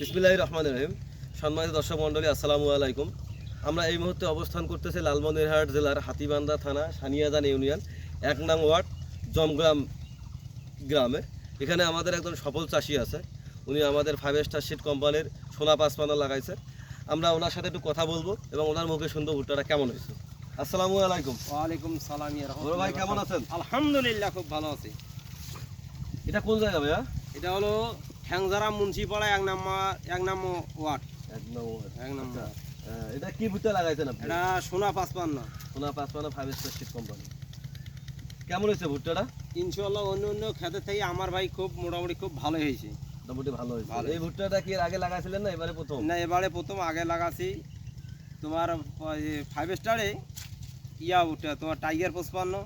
বিসমিল্লাহির রহমানির রহিম। সম্মানিত দর্শক মণ্ডলী, আসসালামু আলাইকুম। আমরা এই মুহূর্তে অবস্থান করতেছি লালমনিরহাট জেলার হাতীবান্ধা থানা সানিয়াজান ইউনিয়ন 1 নং ওয়ার্ড জমগ্রাম গ্রামে। এখানে আমাদের একজন সফল চাষি আছে, উনি আমাদের 5 স্টার সিড কোম্পানির সোনা 55 লাগাইছে। আমরা ওনার সাথে একটু কথা বলবো এবং ওনার মুখে শুনবো ভুট্টাটা কেমন হয়েছে। আসসালামু আলাইকুম। ওয়ালাইকুম সালাম। বড় ভাই কেমন আছেন? আলহামদুলিল্লাহ খুব ভালো আছি। এটা কোন জায়গা ভাইয়া? এটা হলো ঠ্যাংজারা মুন্সিপাড়া 1 নম্বর ওয়ার্ড। 1 নং ওয়ার্ড। 1 নম্বর। এটা কি ভুট্টা লাগাইছেন আপনি? এটা সোনা 55। সোনা 55 5 স্টার সিড কোম্পানি। কেমন হয়েছে ভুট্টাটা? ইনশাআল্লাহ অন্য ক্ষেতের থেকে আমার ভাই খুব মোটামুটি খুব ভালো হয়েছে। মোটামুটি ভালো হয়েছে। এই ভুট্টাটা কি এর আগে লাগাইছিলেন না এবারে প্রথম? না, এবারে প্রথম। আগে লাগাছি তোমার 5 স্টারে ভুট্টা, তোমার টাইগার 55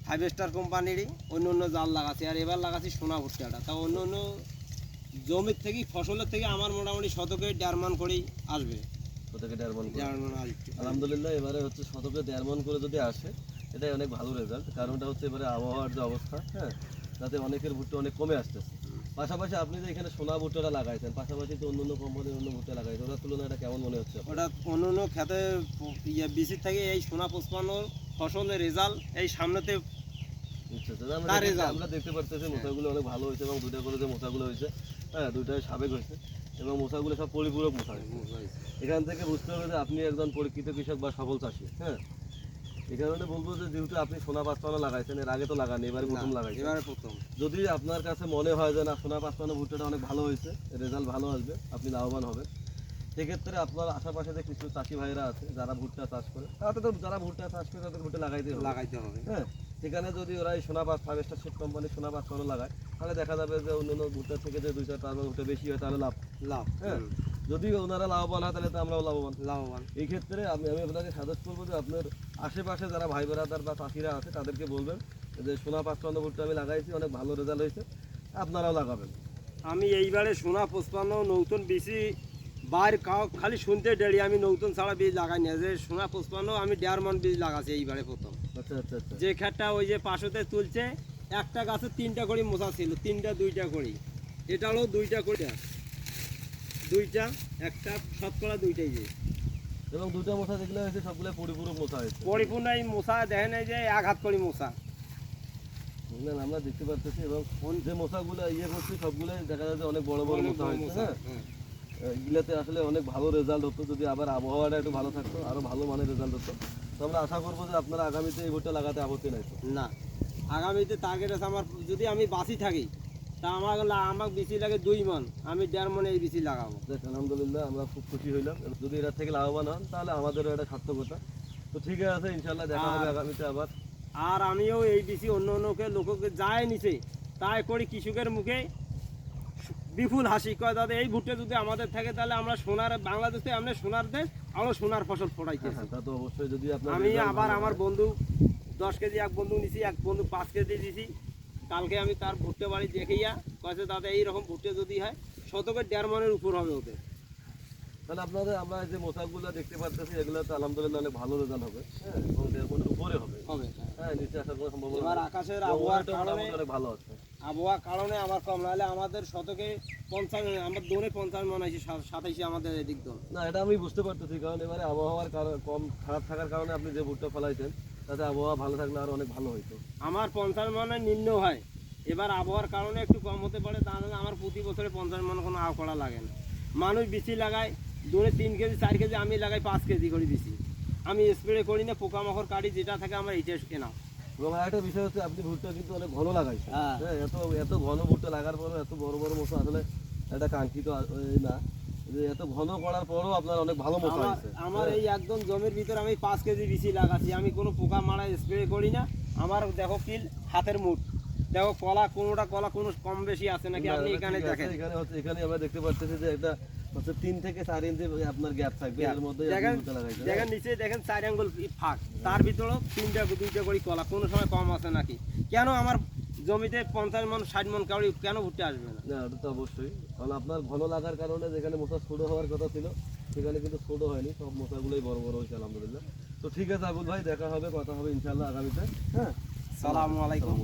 5 স্টার কোম্পানিরই অন্য জাল লাগাছি। আর এবার লাগাছি সোনা ভুট্টাটা। তা অন্য জমির থেকে ফসলের থেকে আমার মোটামুটি শতকে 1.5 মণ করেই আসবে। শতকে 1.5 মণ। আসবে আলহামদুলিল্লাহ। এবারে হচ্ছে শতকে 1.5 মণ করে যদি আসে এটাই অনেক ভালো রেজাল্ট। কারণটা হচ্ছে এবারে আবহাওয়ার যে অবস্থা, হ্যাঁ, তাতে অনেকের ভুট্টা অনেক কমে আসতেছে। পাশাপাশি আপনি যে এখানে সোনা ভুট্টাটা লাগাইছেন, পাশাপাশি তো অন্য কোম্পানির অন্য ভুট্টা লাগাইছেন, ওটার তুলনায় এটা কেমন মনে হচ্ছে? ওটা অন্য খেতে বিসির থেকে এই সোনা 55 ফসলের রেজাল্ট এই সামনেতে আমরা দেখতে পারতেছি মোচাগুলো অনেক ভালো হয়েছে এবং দুইটা করে যে মোচাগুলো হয়েছে, হ্যাঁ, দুইটাই সাবেক হয়েছে এবং মোচাগুলো সব পরিপূরক মোচা হয়েছে। এখান থেকে বুঝতে হবে যে আপনি একজন পরীক্ষিত কৃষক বা সফল চাষি। হ্যাঁ, এই কারণে বলবো যে যেহেতু আপনি সোনা 55 লাগাইছেন, এর আগে তো লাগান, এবারে প্রথম লাগাইছেন। এবারে প্রথম। যদি আপনার কাছে মনে হয় যে না সোনা 55 ভুট্টাটা অনেক ভালো হয়েছে, রেজাল্ট ভালো আসবে, আপনি লাভবান হবেন, সেক্ষেত্রে আপনার আশেপাশে যে কিছু চাষি ভাইরা আছে যারা ভুট্টা চাষ করে, তাদের তো যারা ভুট্টা চাষ করে তাদের ভুট্টা লাগাইতে হবে। হ্যাঁ, সেখানে যদি ওরা এই সোনা 5 স্টার সিড কোম্পানি সোনা 55 লাগায়, তাহলে দেখা যাবে যে অন্যান্য ভুট্টা থেকে যে 2-4 ভুট্টা বেশি হয় তাহলে লাভ। হ্যাঁ, যদি ওনারা লাভবান হয় তাহলে তো আমরাও লাভবান। এই ক্ষেত্রে আমি আপনাকে সাজেস্ট করবো যে আপনার আশেপাশে যারা ভাই বেড়াদার বা চাষিরা আছে তাদেরকে বলবেন যে সোনা 55 ভুট্টা আমি লাগাইছি, অনেক ভালো রেজাল্ট হয়েছে, আপনারাও লাগাবেন। আমি এইবারে সোনা 55 নতুন বেশি বাইরে খালি শুনতে ডেলি, আমি নতুন ছাড়া বীজ লাগাই না। যে সোনা 55 আমি 1.5 মণ বীজ লাগাছি এইবারে প্রথম। আচ্ছা। যে খেতটা ওই যে পাশতে তুলছে, একটা গাছে 3টা করে মোচা ছিল, 2টা করে। এটা হলো 2টা করে, 2টা একটা শতকরা 2টাই যে, এবং 2টা মোচা যেগুলো হয়েছে সবগুলো পরিপূরক মোচা হয়েছে। পরিপূর্ণ এই মোচা দেখেন এই যে 1 হাত করে মোচা বুঝলেন, আমরা দেখতে পাচ্ছি। এবং যে মোচাগুলো করছি সবগুলো দেখা যাচ্ছে অনেক বড় মোচা হয়েছে। হ্যাঁ, এগুলাতে আসলে অনেক ভালো রেজাল্ট হতো যদি আবার আবহাওয়াটা একটু ভালো থাকতো, আরো ভালো মানের রেজাল্ট হতো। তো আমরা আশা করবো যে আপনারা আগামীতে এই ভুট্টা লাগাতে আপত্তি নাই না। আগামীতে টার্গেট আছে আমার, যদি আমি বাঁচি থাকি তা আমার বেশি লাগে 2 মণ, আমি 1.5 মণ এই বেশি লাগাবো। আলহামদুলিল্লাহ, আমরা খুব খুশি হইলাম। যদি এটার থেকে লাভবান হন তাহলে আমাদেরও এটা সার্থকতা। তো ঠিক আছে, ইনশাল্লাহ দেখা হবে আগামীতে আবার। আর আমিও এই বেশি অন্য লোককে যায় নিচে তাই করি, কৃষকের মুখে বিপুল হাসি, কয় দাদা এই ভুট্টা যদি আমাদের থাকে তাহলে আমরা সোনার বাংলাদেশে, আমরা সোনার দেশ, আমরা সোনার ফসল ফলাইতেছি। তা তো অবশ্যই। যদি আমি আবার আমার বন্ধু 10 কেজি, এক বন্ধু নিছি, এক বন্ধু 5 কেজি দিছি। কালকে আমি তার ভুট্টা বাড়ি দেখাইয়া কয়েছে দাদা এইরকম ভুট্টা যদি হয় শতকে 1.5 মণের উপর হবে ওদের। তাহলে আমরা যে মোচাগুলো দেখতে পাচ্ছি এগুলো তো আলহামদুলিল্লাহ অনেক ভালো রেজাল্ট হবে। হ্যাঁ, এবং 1.5 মণের উপরে হবে। হ্যাঁ, নিচে আসার কোনো সম্ভাবনা এবার আকাশের আবহাওয়ার কারণে অনেক ভালো আছে। আবহাওয়ার কারণে আমার কম, নাহলে আমাদের শতকে 50, আমার দোনে 50 মণ আছে, 27 আমাদের এদিক দোন। না, এটা আমি বুঝতে পারতেছি, কারণ এবারে আবহাওয়ার কম খারাপ থাকার কারণে আপনি যে ভুট্টা ফলাইছেন তাতে আবহাওয়া ভালো থাকলে আরো অনেক ভালো হইতো। আমার 50 মণের নিম্ন হয়, এবার আবহাওয়ার কারণে একটু কম হতে পারে, তাহলে আমার প্রতি বছরে 50 মণ কোনো আব করা লাগে না। মানুষ বেশি লাগায় দোনে 3 কেজি 4 কেজি, আমি লাগাই 5 কেজি করে বেশি। আমি স্প্রে করি না, পোকামাকড় কাটি, যেটা থাকে আমার এইটা কেনা। এবং আরেকটা বিষয় হচ্ছে আপনি ভুট্টা কিন্তু অনেক ঘন লাগাইছেন। হ্যাঁ, এত ঘন ভুট্টা লাগার পরও এত বড় মোচা আসলে এটা কাঙ্ক্ষিত না, যে এত ঘন করার পরও আপনার অনেক ভালো মোচা হয়েছে। আমার এই একদম জমির ভিতরে আমি 5 কেজি বেশি লাগাচ্ছি, আমি কোনো পোকা মারা স্প্রে করি না। আমার দেখো কিল হাতের মুঠ, দেখো কোনোটা কলা কোনো কম বেশি আছে নাকি, আপনি এখানে দেখেন। এখানে আমরা দেখতে পাচ্ছি যে এটা হচ্ছে 3 থেকে 4 ইঞ্চি আপনার গ্যাপ থাকবে, এর মধ্যে দেখেন নিচে দেখেন 4 আঙ্গুল ফাঁক, তার ভিতরে 2টা করে কলা, কোনো সময় কম আছে নাকি? কেন আমার জমিতে 50 মণ 60 মণ কাউরি কেন ভুট্টা আসবে না? না, এটা তো অবশ্যই, কারণ আপনার ঘন লাগার কারণে যেখানে মোচা ছোট হওয়ার কথা ছিল সেখানে কিন্তু ছোট হয়নি, সব মোচাগুলোই বড় হয়েছে আলহামদুলিল্লাহ। তো ঠিক আছে আবুল ভাই, দেখা হবে, কথা হবে ইনশাআল্লাহ আগামীতে। হ্যাঁ, আসসালামু আলাইকুম।